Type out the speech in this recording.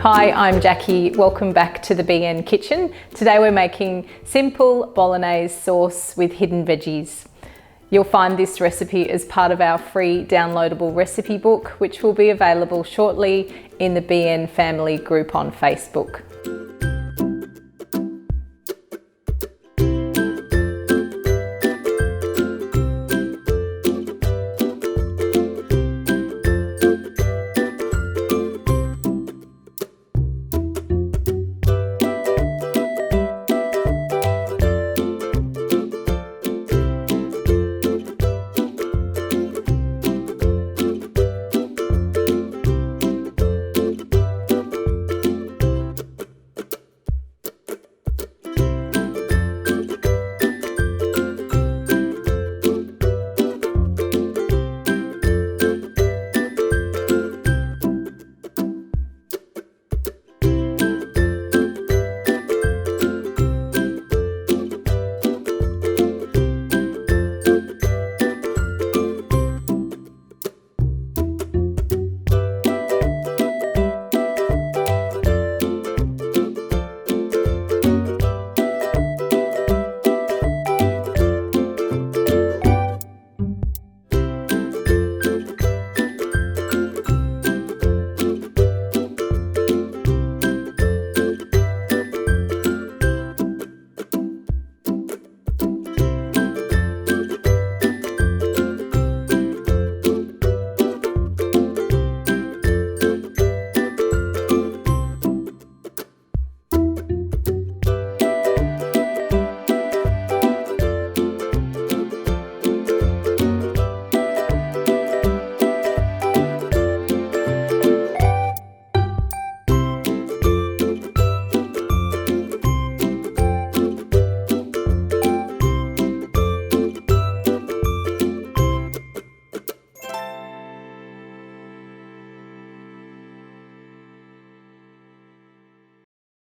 Hi, I'm Jackie. Welcome back to the BN Kitchen. Today we're making simple bolognese sauce with hidden veggies. You'll find this recipe as part of our free downloadable recipe book, which will be available shortly in the BN family group on Facebook.